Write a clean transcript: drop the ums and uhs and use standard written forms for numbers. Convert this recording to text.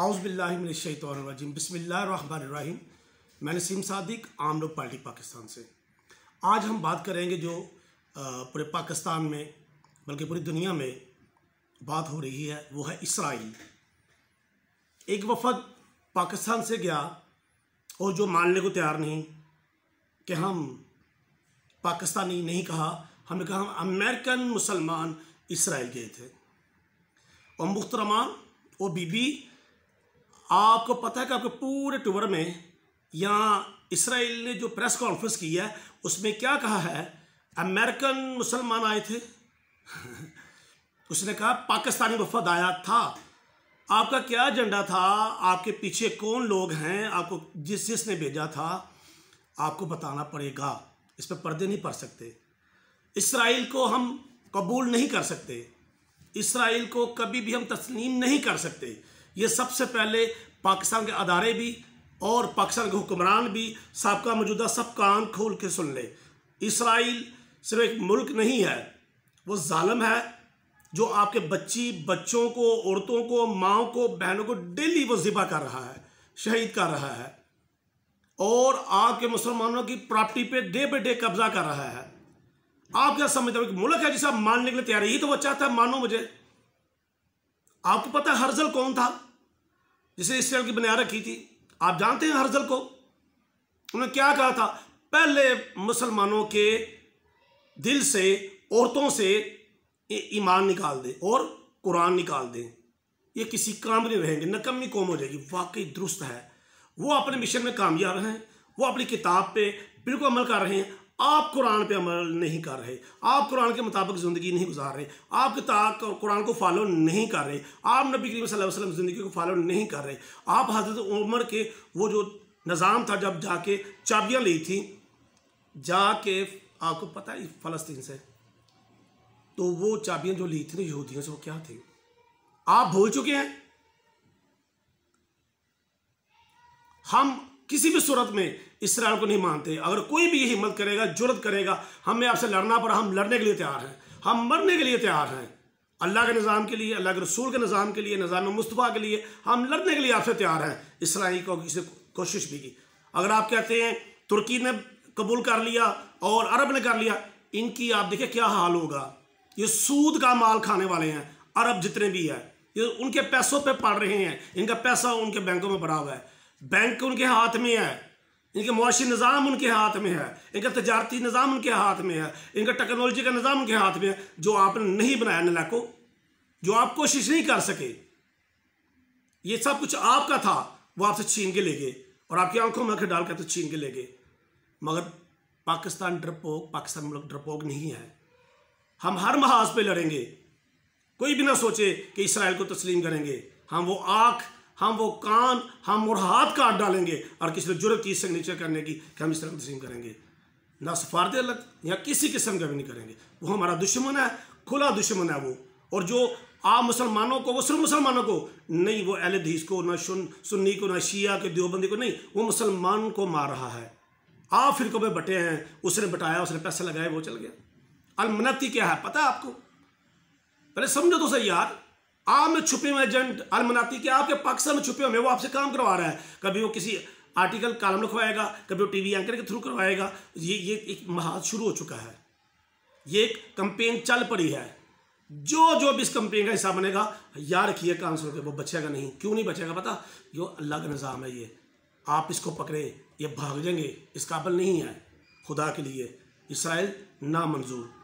औज़ुबिल्लाहिमिनश्शैतानिर्रजीम बिस्मिल्लाहिर्रहमानिर्रहीम। मैं नसीम सादिक, आम लोग पार्टी पाकिस्तान से। आज हम बात करेंगे जो पूरे पाकिस्तान में बल्कि पूरी दुनिया में बात हो रही है वो है इसराइल। एक वफद पाकिस्तान से गया और जो मानने को तैयार नहीं कि हम पाकिस्तानी नहीं कहा, हमने कहा हम अमेरिकन मुसलमान इसराइल गए थे। और मुहतरमा और बीबी, आपको पता है कि आपके पूरे टूर में यहाँ इसराइल ने जो प्रेस कॉन्फ्रेंस की है उसमें क्या कहा है? अमेरिकन मुसलमान आए थे उसने कहा पाकिस्तानी वफद आया था। आपका क्या एजेंडा था? आपके पीछे कौन लोग हैं? आपको जिसने भेजा था आपको बताना पड़ेगा। इस पर पर्दे नहीं पड़ सकते। इसराइल को हम कबूल नहीं कर सकते, इसराइल को कभी भी हम तस्लीम नहीं कर सकते। ये सबसे पहले पाकिस्तान के अदारे भी और पाकिस्तान के हुक्मरान भी साबका मौजूदा सब कान खोल के सुन ले। इसराइल सिर्फ एक मुल्क नहीं है, वो जालिम है जो आपके बच्चों को, औरतों को, माओं को, बहनों को डेली वो ज़िबा कर रहा है, शहीद कर रहा है और आपके मुसलमानों की प्रॉपर्टी पे डे बाई डे कब्जा कर रहा है। आप क्या समझते हो? मुल्क है जिसे आप मानने के लिए तैयार है, यही तो वो चाहता है मानो मुझे। आपको पता है हर्जल कौन था जिसे इसराइल की बुनियाद रखी थी? आप जानते हैं हर्जल को? उन्होंने क्या कहा था? पहले मुसलमानों के दिल से, औरतों से ईमान निकाल दें और कुरान निकाल दें, ये किसी काम नहीं रहेंगे, नकम्मी कौम हो जाएगी। वाकई दुरुस्त है, वो अपने मिशन में कामयाब हैं, वो अपनी किताब पे बिल्कुल अमल कर रहे हैं। आप कुरान पे अमल नहीं कर रहे, आप कुरान के मुताबिक ज़िंदगी नहीं गुजार रहे, आप किताब कुरान को फॉलो नहीं कर रहे, आप नबी करीम सल्लल्लाहु अलैहि वसल्लम ज़िंदगी को फॉलो नहीं कर रहे। आप हज़रत उमर के वो जो निज़ाम था, जब जाके चाबियाँ ली थी जाके, आपको पता है फ़लस्तीन से, तो वो चाबियाँ जो ली थी ना यहूदियों से, वो क्या थी? आप भूल चुके हैं। हम किसी भी सूरत में इसराइल को नहीं मानते। अगर कोई भी ये हिम्मत करेगा, जुर्रत करेगा हमें आपसे लड़ना पड़ा, हम लड़ने के लिए तैयार हैं, हम मरने के लिए तैयार हैं। अल्लाह के निज़ाम के लिए, अल्लाह के रसूल के निज़ाम के लिए, निज़ाम मुस्तफ़ा के लिए हम लड़ने के लिए आपसे तैयार हैं। इसराइल को किसी कोशिश भी की। अगर आप कहते हैं तुर्की ने कबूल कर लिया और अरब ने कर लिया, इनकी आप देखिए क्या हाल होगा। ये सूद का माल खाने वाले हैं, अरब जितने भी है, ये उनके पैसों पे पड़ रहे हैं। इनका पैसा उनके बैंकों में पड़ा हुआ है, बैंक उनके हाथ में है, इनके मुआशी निज़ाम उनके हाथ में है, इनका तजारती निज़ाम उनके हाथ में है, इनका टेक्नोलॉजी का निज़ाम उनके हाथ में है, जो आपने नहीं बनाया नलाको, जो आप कोशिश नहीं कर सके। ये सब कुछ आपका था, वो आपसे छीन के ले गए और आपकी आंखों में आंखें डाल कर तो छीन के ले गए। मगर पाकिस्तान डरपोक, पाकिस्तान मुल्क डरपोक नहीं है। हम हर महाज पे लड़ेंगे। कोई भी ना सोचे कि इसराइल को तस्लीम करेंगे। हम वो आँख, हम वो कान, हम और हाथ काट डालेंगे और किसी ने जुर्रत की सिग्नेचर करने की कि हम इसराइल को तस्लीम करेंगे, ना सफारत अलग या किसी किस्म का भी नहीं करेंगे। वो हमारा दुश्मन है, खुला दुश्मन है वो। और जो आप मुसलमानों को, वो सिर्फ मुसलमानों को नहीं, वो अहले हदीस को, ना सुन्नी को, ना शिया के, देवबंदी को नहीं, वो मुसलमान को मार रहा है। आप फिरकों में बटे हैं, उसने बटाया, उसने पैसे लगाए, वो चल गया। अलमनती क्या है पता है आपको? पहले समझो तो सही यार। आप में छुपे हुए एजेंट अलमनाती के आपके पाकिस्तान में छुपे हुए, वो आपसे काम करवा रहा है। कभी वो किसी आर्टिकल कॉलम लिखवाएगा, कभी वो टीवी एंकर के थ्रू करवाएगा। ये एक महाज शुरू हो चुका है, ये एक कंपेन चल पड़ी है। जो भी इस कंपेन का हिस्सा बनेगा, याद रखिए काउंसिल के, वो बचेगा नहीं। क्यों नहीं बचेगा पता? जो अल्लाह का निज़ाम है ये, आप इसको पकड़े, ये भाग जाएंगे, इस काबिल नहीं है खुदा के लिए। इसराइल नामंजूर।